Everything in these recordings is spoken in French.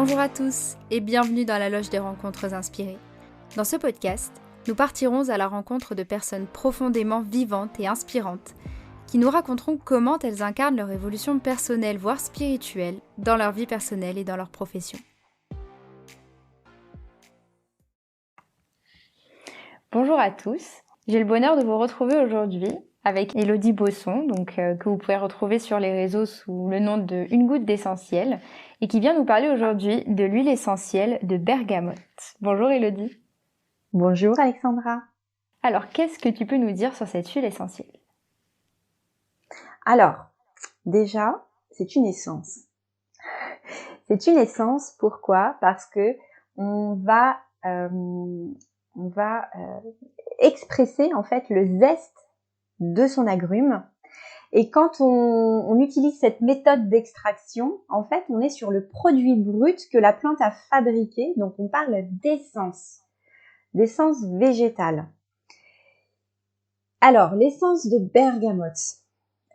Bonjour à tous et bienvenue dans la Loge des Rencontres Inspirées. Dans ce podcast, nous partirons à la rencontre de personnes profondément vivantes et inspirantes qui nous raconteront comment elles incarnent leur évolution personnelle voire spirituelle dans leur vie personnelle et dans leur profession. Bonjour à tous, j'ai le bonheur de vous retrouver aujourd'hui avec Élodie Bosson, que vous pouvez retrouver sur les réseaux sous le nom de Une Goutte d'Essentiel, et qui vient nous parler aujourd'hui de l'huile essentielle de bergamote. Bonjour Élodie. Bonjour Alexandra. Alors, qu'est-ce que tu peux nous dire sur cette huile essentielle ? Alors, déjà, c'est une essence. C'est une essence, pourquoi ? Parce que on va expresser en fait le zeste de son agrume. Et quand on utilise cette méthode d'extraction, en fait, on est sur le produit brut que la plante a fabriqué. Donc, on parle d'essence végétale. Alors, l'essence de bergamote.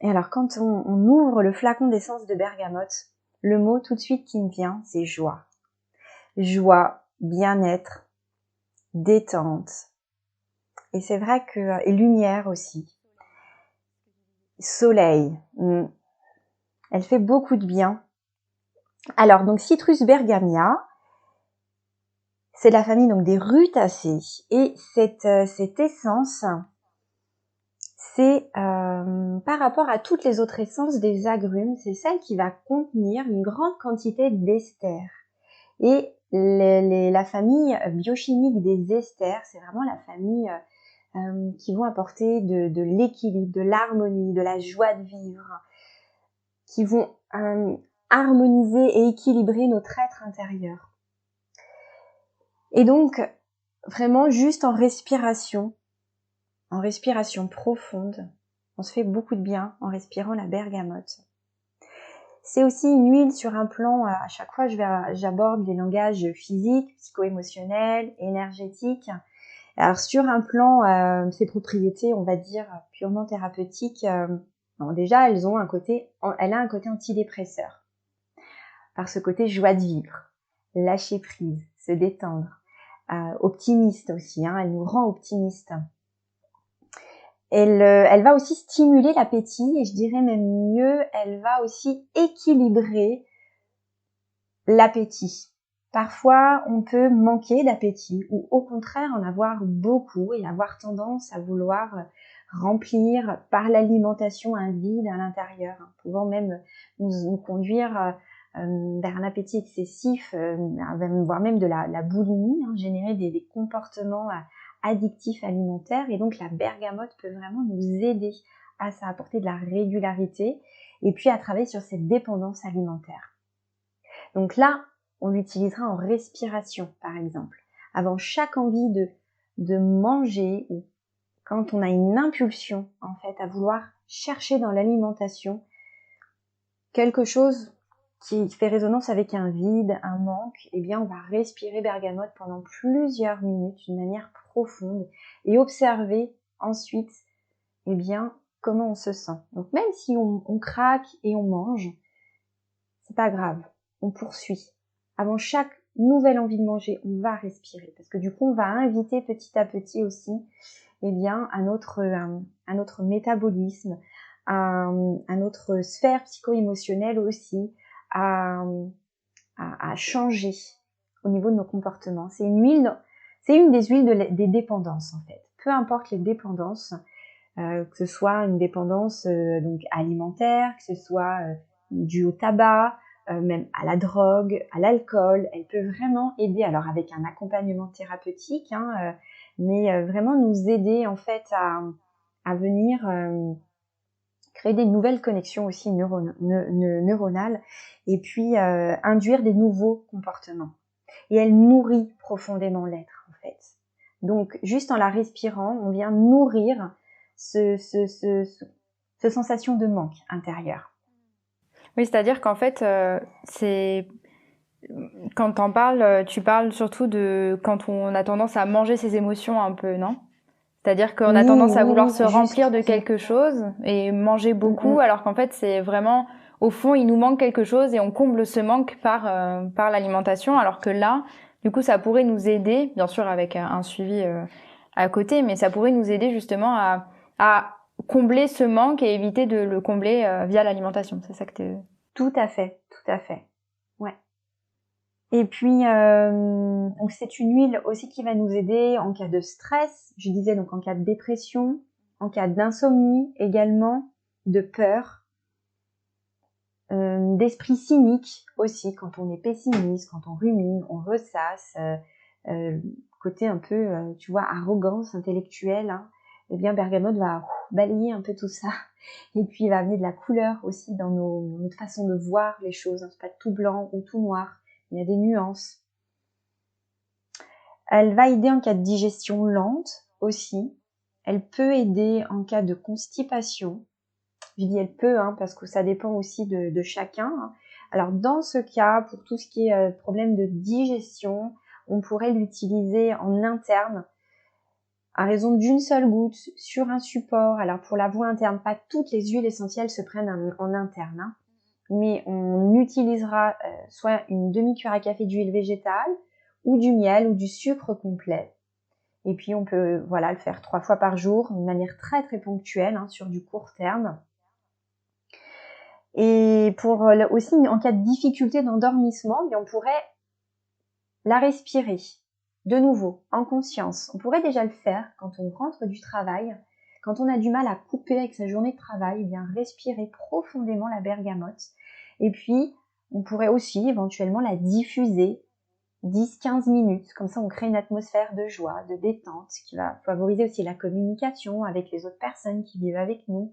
Et alors, quand on ouvre le flacon d'essence de bergamote, le mot tout de suite qui me vient, c'est joie. Joie, bien-être, détente. Et c'est vrai et lumière aussi. Soleil. Elle fait beaucoup de bien. Alors, donc, Citrus bergamia, c'est la famille donc des rutacées. Et cette essence, c'est par rapport à toutes les autres essences des agrumes, c'est celle qui va contenir une grande quantité d'esters. Et la famille biochimique des esters, c'est vraiment la famille qui vont apporter de l'équilibre, de l'harmonie, de la joie de vivre, qui vont harmoniser et équilibrer notre être intérieur. Et donc, vraiment juste en respiration profonde, on se fait beaucoup de bien en respirant la bergamote. C'est aussi une huile sur un plan, à chaque fois j'aborde les langages physiques, psycho-émotionnels, énergétiques. Alors sur un plan, ses propriétés, on va dire, purement thérapeutiques, déjà elle a un côté antidépresseur. Par ce côté joie de vivre, lâcher prise, se détendre, optimiste aussi, elle nous rend optimistes. Elle va aussi stimuler l'appétit et je dirais même mieux, elle va aussi équilibrer l'appétit. Parfois, on peut manquer d'appétit ou au contraire en avoir beaucoup et avoir tendance à vouloir remplir par l'alimentation un vide à l'intérieur, pouvant même nous conduire vers un appétit excessif, voire même de la boulimie, générer des comportements addictifs alimentaires. Et donc la bergamote peut vraiment nous aider à ça, apporter de la régularité et puis à travailler sur cette dépendance alimentaire. Donc là, on l'utilisera en respiration, par exemple. Avant chaque envie de manger ou quand on a une impulsion, en fait, à vouloir chercher dans l'alimentation quelque chose qui fait résonance avec un vide, un manque, eh bien, on va respirer bergamote pendant plusieurs minutes d'une manière profonde et observer ensuite, eh bien, comment on se sent. Donc, même si on craque et on mange, c'est pas grave, on poursuit. Avant chaque nouvelle envie de manger, on va respirer parce que du coup, on va inviter petit à petit aussi, eh bien, à notre métabolisme, à notre sphère psycho-émotionnelle aussi, à changer au niveau de nos comportements. C'est une des huiles des dépendances en fait. Peu importe les dépendances, que ce soit une dépendance donc alimentaire, que ce soit due au tabac, même à la drogue, à l'alcool, elle peut vraiment aider. Alors avec un accompagnement thérapeutique, mais vraiment nous aider en fait à venir créer des nouvelles connexions aussi neuronales et puis induire des nouveaux comportements. Et elle nourrit profondément l'être en fait. Donc juste en la respirant, on vient nourrir ce sensation de manque intérieur. Oui, c'est-à-dire qu'en fait, quand t'en parles, tu parles surtout de quand on a tendance à manger ses émotions un peu, non ? C'est-à-dire qu'on a tendance à vouloir se remplir de quelque chose et manger beaucoup, alors qu'en fait, c'est vraiment au fond, il nous manque quelque chose et on comble ce manque par l'alimentation, alors que là, du coup, ça pourrait nous aider, bien sûr avec un suivi à côté, mais ça pourrait nous aider justement à combler ce manque et éviter de le combler via l'alimentation. C'est ça que tu... Tout à fait. Ouais. Et puis, donc c'est une huile aussi qui va nous aider en cas de stress, je disais donc en cas de dépression, en cas d'insomnie également, de peur, d'esprit cynique aussi, quand on est pessimiste, quand on rumine, on ressasse, côté un peu, tu vois, arrogance intellectuelle, hein, eh bien bergamote va balayer un peu tout ça. Et puis il va amener de la couleur aussi dans notre façon de voir les choses, hein, c'est pas tout blanc ou tout noir, il y a des nuances. Elle va aider en cas de digestion lente aussi. Elle peut aider en cas de constipation. Je dis elle peut, hein, parce que ça dépend aussi de chacun. Alors dans ce cas, pour tout ce qui est problème de digestion, on pourrait l'utiliser en interne à raison d'une seule goutte sur un support. Alors pour la voie interne, pas toutes les huiles essentielles se prennent en interne, hein, mais on utilisera soit une demi-cuillère à café d'huile végétale ou du miel ou du sucre complet. Et puis on peut le faire 3 fois par jour, de manière très très ponctuelle, hein, sur du court terme. Et pour aussi en cas de difficulté d'endormissement, on pourrait la respirer de nouveau en conscience. On pourrait déjà le faire quand on rentre du travail, quand on a du mal à couper avec sa journée de travail, bien respirer profondément la bergamote. Et puis on pourrait aussi éventuellement la diffuser 10-15 minutes, comme ça on crée une atmosphère de joie, de détente, qui va favoriser aussi la communication avec les autres personnes qui vivent avec nous.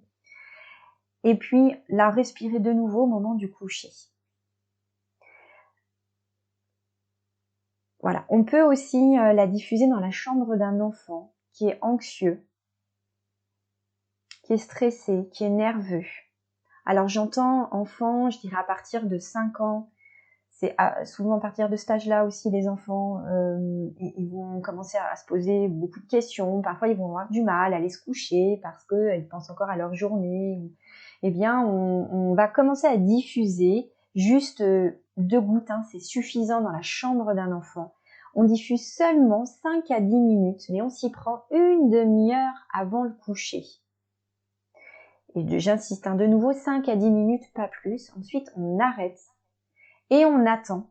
Et puis la respirer de nouveau au moment du coucher. Voilà, on peut aussi la diffuser dans la chambre d'un enfant qui est anxieux, qui est stressé, qui est nerveux. Alors j'entends enfant, je dirais à partir de 5 ans, c'est souvent à partir de cet âge-là aussi les enfants, ils vont commencer à se poser beaucoup de questions. Parfois ils vont avoir du mal à aller se coucher parce qu'ils pensent encore à leur journée. Eh bien, on va commencer à diffuser juste 2 gouttes, hein, c'est suffisant dans la chambre d'un enfant. On diffuse seulement 5 à 10 minutes, mais on s'y prend une demi-heure avant le coucher. Et j'insiste, hein, de nouveau 5 à 10 minutes, pas plus. Ensuite, on arrête. Et on attend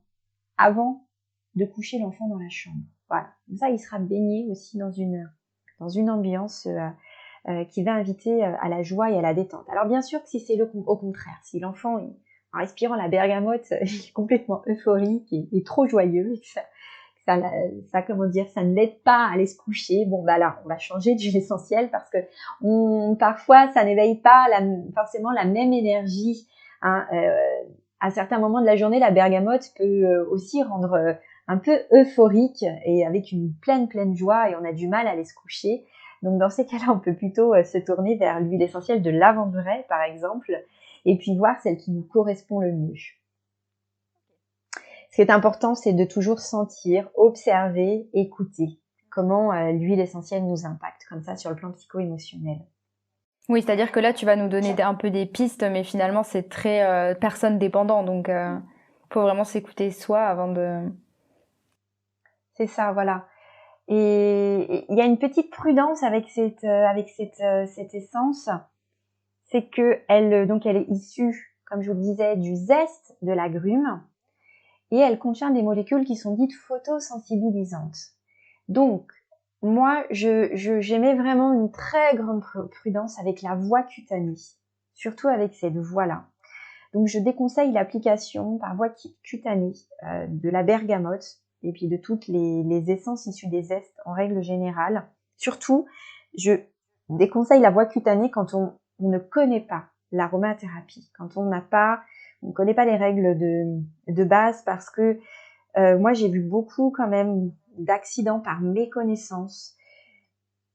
avant de coucher l'enfant dans la chambre. Voilà. Comme ça, il sera baigné aussi dans une ambiance qui va inviter à la joie et à la détente. Alors bien sûr que si c'est au contraire, si l'enfant, en respirant la bergamote, est complètement euphorique et trop joyeux, et ça comment dire, ça ne l'aide pas à aller se coucher. Bon, bah là, on va changer d'huile essentielle parce que parfois, ça n'éveille pas forcément la même énergie, hein, à certains moments de la journée, la bergamote peut aussi rendre un peu euphorique et avec une pleine joie et on a du mal à aller se coucher. Donc dans ces cas-là, on peut plutôt se tourner vers l'huile essentielle de lavanderaie, par exemple, et puis voir celle qui nous correspond le mieux. Ce qui est important, c'est de toujours sentir, observer, écouter comment l'huile essentielle nous impacte, comme ça, sur le plan psycho-émotionnel. Oui, c'est-à-dire que là, tu vas nous donner un peu des pistes, mais finalement, c'est très personne dépendant. Donc, faut vraiment s'écouter soi avant de... C'est ça, voilà. Et il y a une petite prudence avec cette essence, c'est que elle est issue, comme je vous le disais, du zeste de l'agrume, et elle contient des molécules qui sont dites photosensibilisantes. Donc, moi, j'aimais vraiment une très grande prudence avec la voie cutanée, surtout avec cette voie-là. Donc, je déconseille l'application par voie cutanée de la bergamote et puis de toutes les essences issues des zestes en règle générale. Surtout, je déconseille la voie cutanée quand on ne connaît pas l'aromathérapie, quand on ne connaît pas les règles de base, parce que moi j'ai vu beaucoup quand même d'accidents par méconnaissance.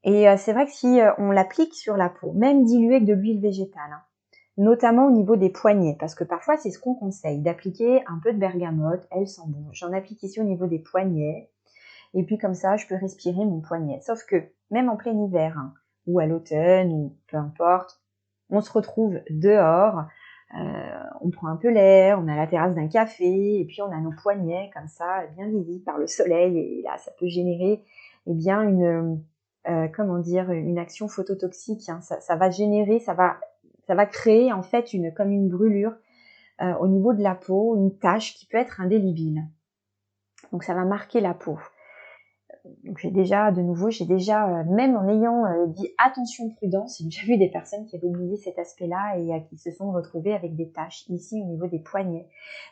Et c'est vrai que si on l'applique sur la peau, même diluée avec de l'huile végétale, hein, notamment au niveau des poignets, parce que parfois c'est ce qu'on conseille, d'appliquer un peu de bergamote, elle sent bon. J'en applique ici au niveau des poignets, et puis comme ça je peux respirer mon poignet. Sauf que même en plein hiver, hein, ou à l'automne, ou peu importe, on se retrouve dehors, On prend un peu l'air, on est à la terrasse d'un café, et puis on a nos poignets comme ça, bien visibles par le soleil, et là ça peut générer une action phototoxique. Hein. Ça va générer, ça va créer en fait comme une brûlure au niveau de la peau, une tache qui peut être indélébile. Donc ça va marquer la peau. Donc j'ai déjà, même en ayant dit attention, prudence, j'ai déjà vu des personnes qui avaient oublié cet aspect-là et qui se sont retrouvées avec des taches ici au niveau des poignets.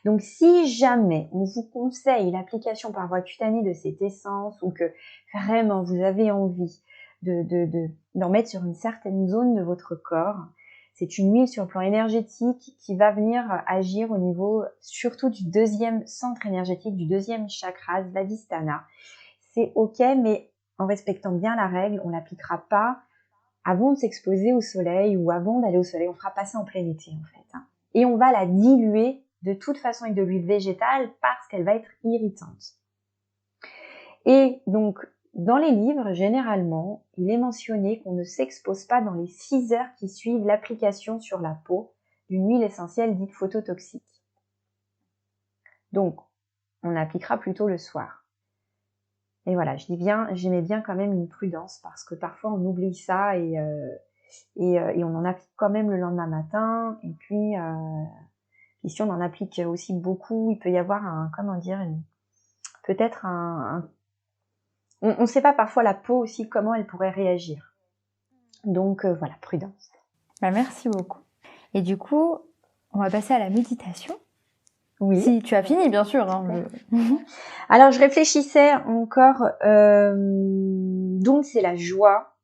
Donc si jamais on vous conseille l'application par voie cutanée de cette essence, ou que vraiment vous avez envie d'en mettre sur une certaine zone de votre corps, c'est une huile sur le plan énergétique qui va venir agir au niveau surtout du deuxième centre énergétique, du deuxième chakra, Svadhisthana. C'est ok, mais en respectant bien la règle, on l'appliquera pas avant de s'exposer au soleil ou avant d'aller au soleil. On fera pas ça en plein été en fait. Hein. Et on va la diluer de toute façon avec de l'huile végétale parce qu'elle va être irritante. Et donc, dans les livres, généralement, il est mentionné qu'on ne s'expose pas dans les 6 heures qui suivent l'application sur la peau d'une huile essentielle dite phototoxique. Donc, on appliquera plutôt le soir. Et voilà, j'aimais bien quand même une prudence parce que parfois on oublie ça et on en applique quand même le lendemain matin. Et puis si on en applique aussi beaucoup, il peut y avoir on ne sait pas parfois la peau aussi comment elle pourrait réagir. Donc voilà, prudence. Merci beaucoup. Et du coup, on va passer à la méditation. Oui. Si tu as fini, bien sûr. Hein, Alors, je réfléchissais encore. Donc, c'est la joie.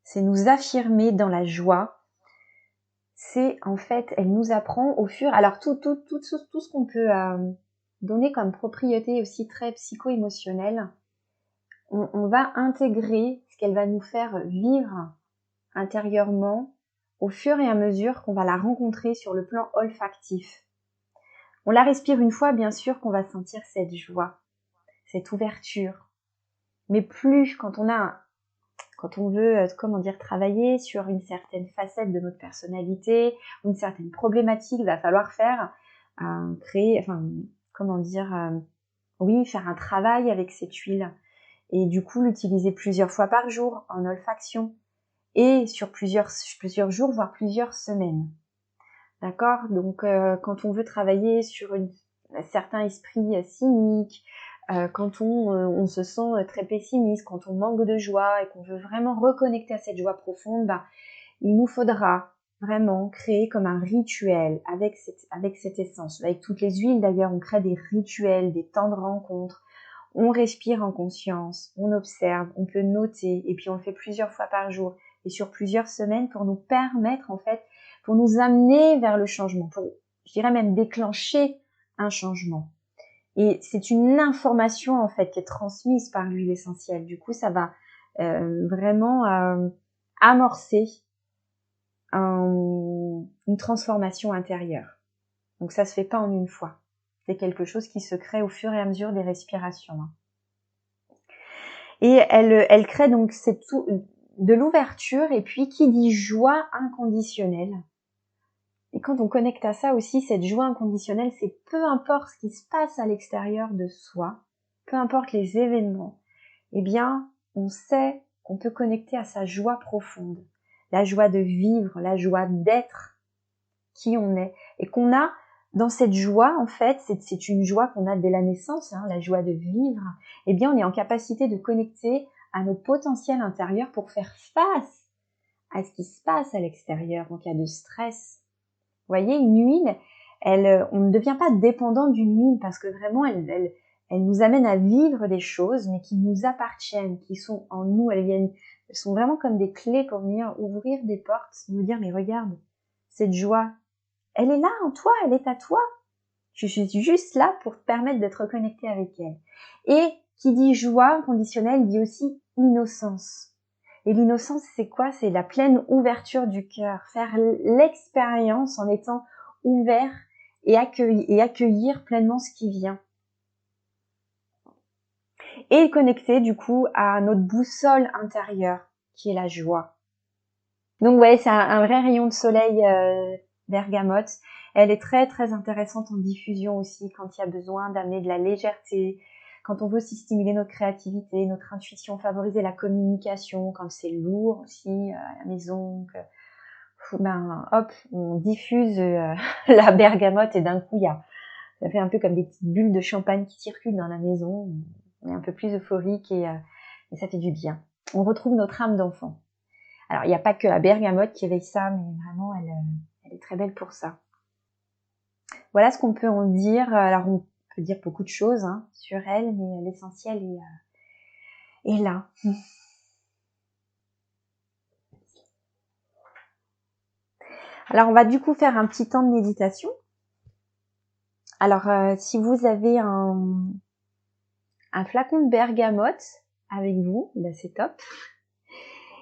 C'est nous affirmer dans la joie. C'est, en fait, elle nous apprend au fur... Alors, tout ce qu'on peut donner comme propriété aussi très psycho-émotionnelle, on va intégrer ce qu'elle va nous faire vivre intérieurement au fur et à mesure qu'on va la rencontrer sur le plan olfactif. On la respire une fois, bien sûr, qu'on va sentir cette joie, cette ouverture. Mais plus quand on veut, travailler sur une certaine facette de notre personnalité, une certaine problématique, il va falloir faire, faire un travail avec cette huile. Et du coup, l'utiliser plusieurs fois par jour en olfaction et sur plusieurs jours, voire plusieurs semaines. D'accord ? Donc, quand on veut travailler sur un certain esprit cynique, quand on se sent très pessimiste, quand on manque de joie et qu'on veut vraiment reconnecter à cette joie profonde, il nous faudra vraiment créer comme un rituel avec cette essence. Avec toutes les huiles d'ailleurs, on crée des rituels, des temps de rencontre. On respire en conscience, on observe, on peut noter et puis on le fait plusieurs fois par jour et sur plusieurs semaines pour nous permettre en fait, pour nous amener vers le changement, pour, je dirais même déclencher un changement. Et c'est une information en fait qui est transmise par l'huile essentielle. Du coup, ça va vraiment amorcer une transformation intérieure. Donc ça se fait pas en une fois. C'est quelque chose qui se crée au fur et à mesure des respirations. Et elle crée donc de l'ouverture, et puis qui dit joie inconditionnelle. Et quand on connecte à ça aussi, cette joie inconditionnelle, c'est peu importe ce qui se passe à l'extérieur de soi, peu importe les événements, eh bien, on sait qu'on peut connecter à sa joie profonde, la joie de vivre, la joie d'être qui on est, et qu'on a dans cette joie, en fait, c'est une joie qu'on a dès la naissance, la joie de vivre, eh bien, on est en capacité de connecter à nos potentiels intérieurs pour faire face à ce qui se passe à l'extérieur en cas de stress. Vous voyez, une huile, on ne devient pas dépendant d'une huile parce que vraiment, elle nous amène à vivre des choses, mais qui nous appartiennent, qui sont en nous, elles sont vraiment comme des clés pour venir ouvrir des portes, nous dire, mais regarde, cette joie, elle est là en toi, elle est à toi. Je suis juste là pour te permettre de te reconnecter avec elle. Et qui dit joie inconditionnelle dit aussi innocence. Et l'innocence, c'est quoi ? C'est la pleine ouverture du cœur. Faire l'expérience en étant ouvert et accueillir pleinement ce qui vient. Et connecter du coup à notre boussole intérieure, qui est la joie. Donc ouais, c'est un vrai rayon de soleil bergamote. Elle est très très intéressante en diffusion aussi quand il y a besoin d'amener de la légèreté, quand on veut aussi stimuler notre créativité, notre intuition, favoriser la communication, quand c'est lourd aussi à la maison. Hop, on diffuse la bergamote et d'un coup ça fait un peu comme des petites bulles de champagne qui circulent dans la maison. On est un peu plus euphorique et ça fait du bien. On retrouve notre âme d'enfant. Alors, il n'y a pas que la bergamote qui éveille ça, mais vraiment, elle est très belle pour ça. Voilà ce qu'on peut en dire. Alors, on peut dire beaucoup de choses sur elle, mais l'essentiel est là. Alors, on va du coup faire un petit temps de méditation. Alors, si vous avez un flacon de bergamote avec vous, ben c'est top.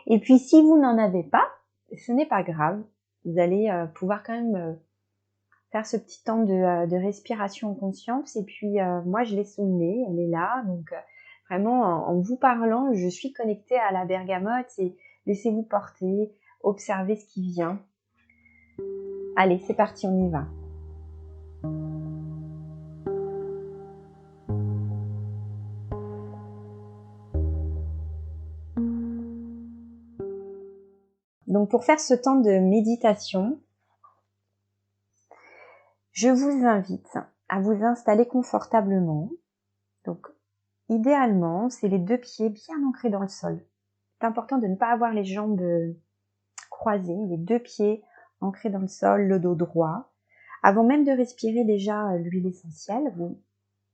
Et puis, si vous n'en avez pas, ce n'est pas grave. Vous allez pouvoir quand même faire ce petit temps de respiration en conscience. Et puis, moi, je l'ai sous le nez, elle est là. Donc, vraiment, en vous parlant, je suis connectée à la bergamote et laissez-vous porter, observez ce qui vient. Allez, c'est parti, on y va. Donc, pour faire ce temps de méditation, je vous invite à vous installer confortablement. Donc, idéalement, c'est les 2 pieds bien ancrés dans le sol. C'est important de ne pas avoir les jambes croisées, les 2 pieds ancrés dans le sol, le dos droit. Avant même de respirer déjà l'huile essentielle, vous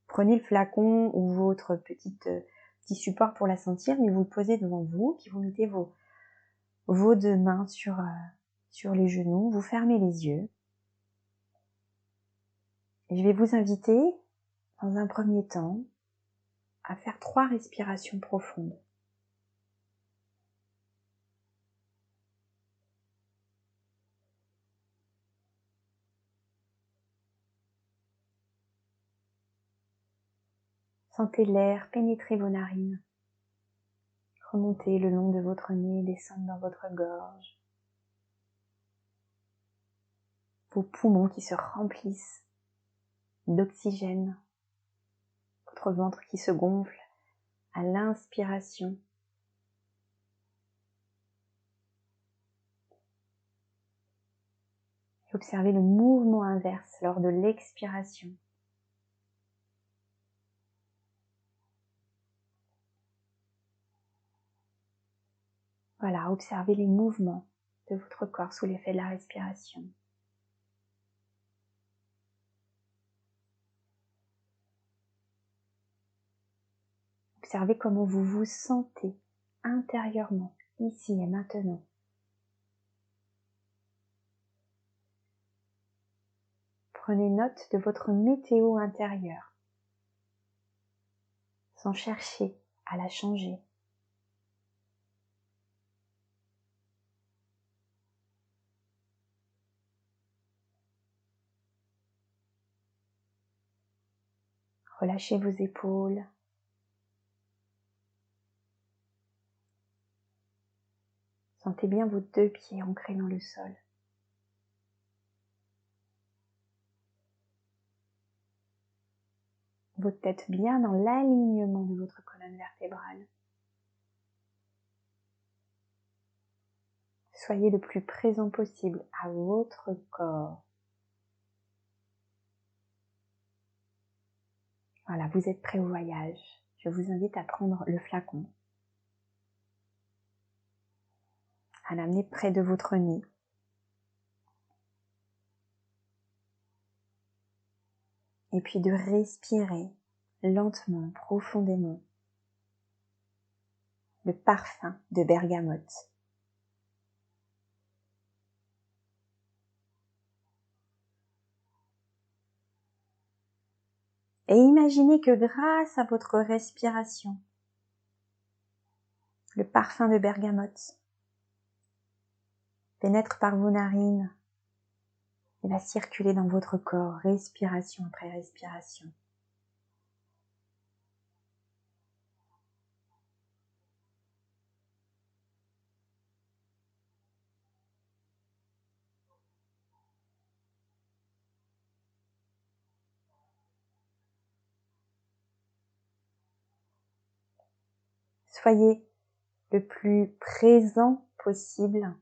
prenez le flacon ou votre petit support pour la sentir, mais vous le posez devant vous, puis vous mettez vos 2 mains sur les genoux, vous fermez les yeux. Et je vais vous inviter, dans un premier temps, à faire 3 respirations profondes. Sentez l'air pénétrer vos narines, remonter le long de votre nez, descendre dans votre gorge. Vos poumons qui se remplissent d'oxygène, votre ventre qui se gonfle à l'inspiration. Et observez le mouvement inverse lors de l'expiration. Voilà, observez les mouvements de votre corps sous l'effet de la respiration. Observez comment vous vous sentez intérieurement, ici et maintenant. Prenez note de votre météo intérieure, sans chercher à la changer. Relâchez vos épaules. Sentez bien vos 2 pieds ancrés dans le sol. Votre tête bien dans l'alignement de votre colonne vertébrale. Soyez le plus présent possible à votre corps. Voilà, vous êtes prêt au voyage. Je vous invite à prendre le flacon, à l'amener près de votre nez. Et puis de respirer lentement, profondément, le parfum de bergamote. Et imaginez que grâce à votre respiration, le parfum de bergamote pénètre par vos narines et va circuler dans votre corps, respiration après respiration. Soyez le plus présent possible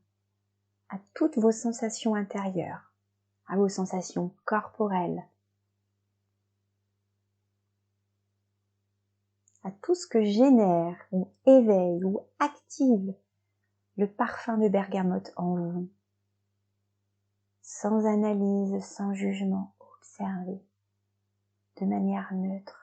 à toutes vos sensations intérieures, à vos sensations corporelles, à tout ce que génère ou éveille ou active le parfum de bergamote en vous. Sans analyse, sans jugement, observez de manière neutre.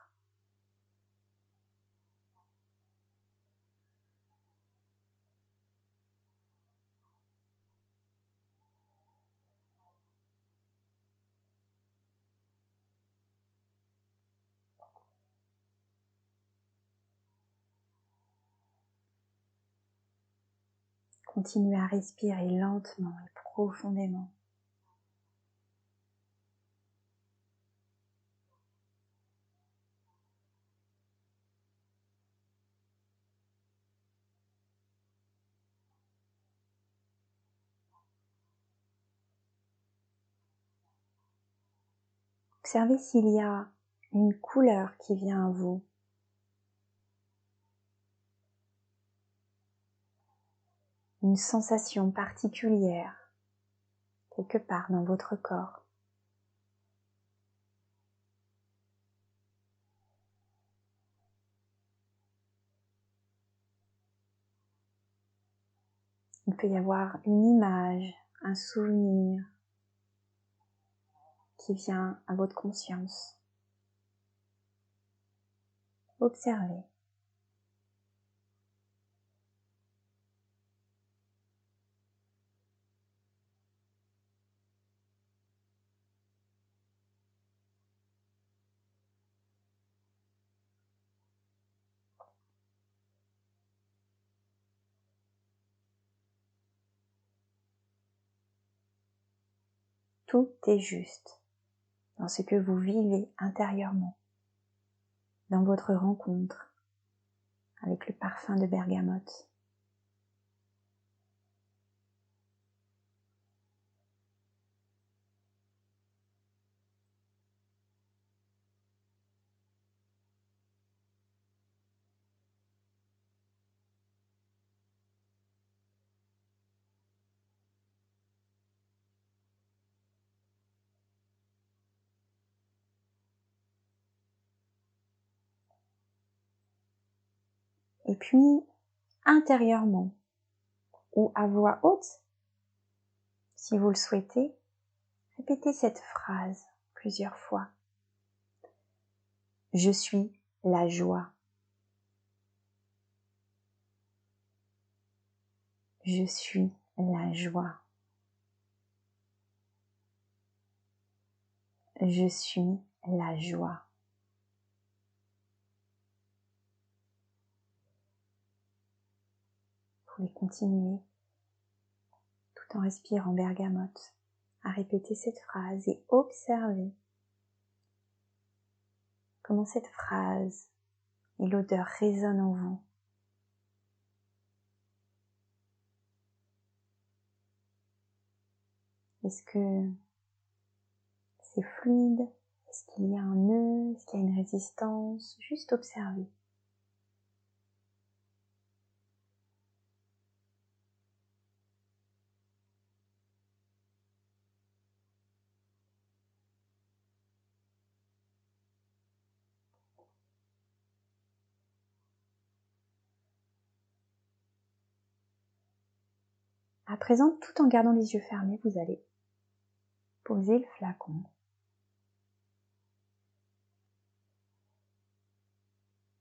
Continuez à respirer lentement et profondément. Observez s'il y a une couleur qui vient à vous. Une sensation particulière quelque part dans votre corps. Il peut y avoir une image, un souvenir qui vient à votre conscience. Observez. Tout est juste dans ce que vous vivez intérieurement, dans votre rencontre avec le parfum de bergamote. Et puis, intérieurement, ou à voix haute, si vous le souhaitez, répétez cette phrase plusieurs fois. Je suis la joie. Je suis la joie. Je suis la joie. Vous pouvez continuer tout en respirant bergamote à répéter cette phrase et observer comment cette phrase et l'odeur résonnent en vous. Est-ce que c'est fluide? Est-ce qu'il y a un nœud? Est-ce qu'il y a une résistance? Juste observer. À présent, tout en gardant les yeux fermés, vous allez poser le flacon.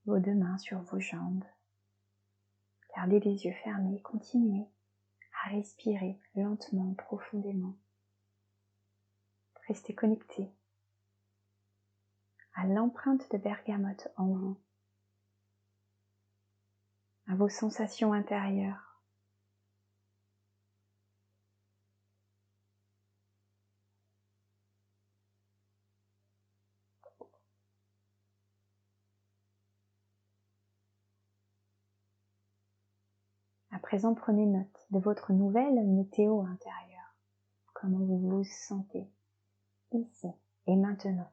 Vos deux mains sur vos jambes. Gardez les yeux fermés, continuez à respirer lentement, profondément. Restez connecté à l'empreinte de bergamote en vous, à vos sensations intérieures. À présent, prenez note de votre nouvelle météo intérieure. Comment vous vous sentez ici et maintenant,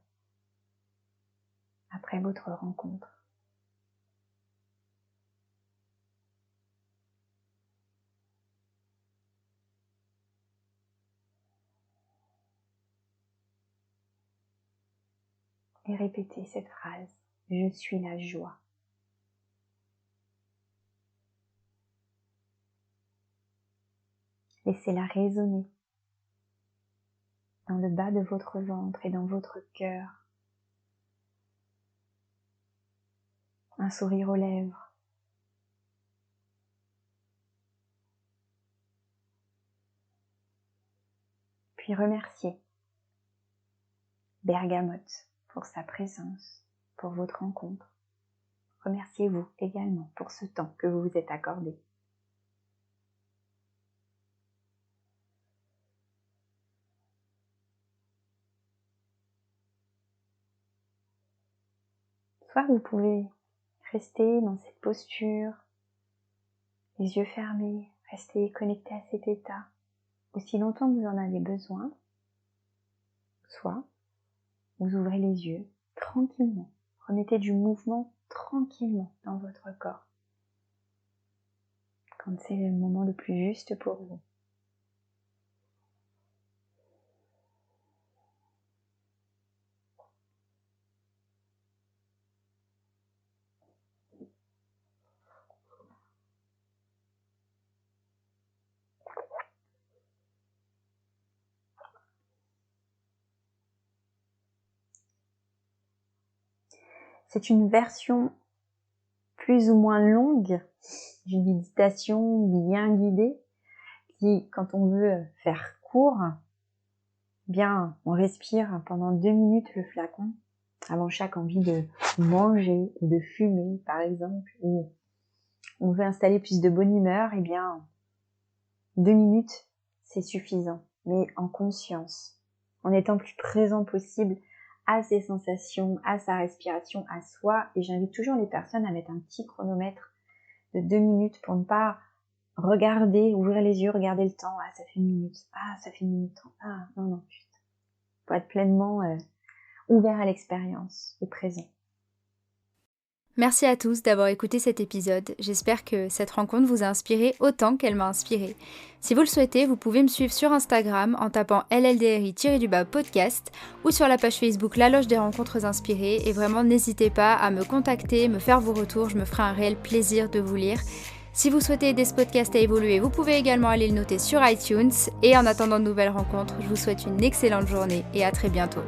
après votre rencontre. et répétez cette phrase. Je suis la joie. Laissez-la résonner dans le bas de votre ventre et dans votre cœur. Un sourire aux lèvres. Puis remerciez Bergamote pour sa présence, pour votre rencontre. Remerciez-vous également pour ce temps que vous vous êtes accordé. Soit vous pouvez rester dans cette posture, les yeux fermés, rester connecté à cet état aussi longtemps que vous en avez besoin. Soit vous ouvrez les yeux tranquillement, remettez du mouvement tranquillement dans votre corps quand c'est le moment le plus juste pour vous. C'est une version plus ou moins longue d'une méditation bien guidée qui, quand on veut faire court, bien on respire pendant 2 minutes le flacon avant chaque envie de manger ou de fumer par exemple, ou on veut installer plus de bonne humeur, et bien 2 minutes c'est suffisant, mais en conscience, en étant plus présent possible à ses sensations, à sa respiration, à soi. Et j'invite toujours les personnes à mettre un petit chronomètre de 2 minutes pour ne pas regarder, ouvrir les yeux, regarder le temps. Ah, ça fait 1 minute. Ah, ça fait 1 minute 30. Ah, non, juste. Pour être pleinement ouvert à l'expérience et présent. Merci à tous d'avoir écouté cet épisode. J'espère que cette rencontre vous a inspiré autant qu'elle m'a inspiré. Si vous le souhaitez, vous pouvez me suivre sur Instagram en tapant LLDRI-podcast ou sur la page Facebook La Loge des Rencontres Inspirées. Et vraiment, n'hésitez pas à me contacter, me faire vos retours. Je me ferai un réel plaisir de vous lire. Si vous souhaitez aider ce podcast à évoluer, vous pouvez également aller le noter sur iTunes. Et en attendant de nouvelles rencontres, je vous souhaite une excellente journée et à très bientôt.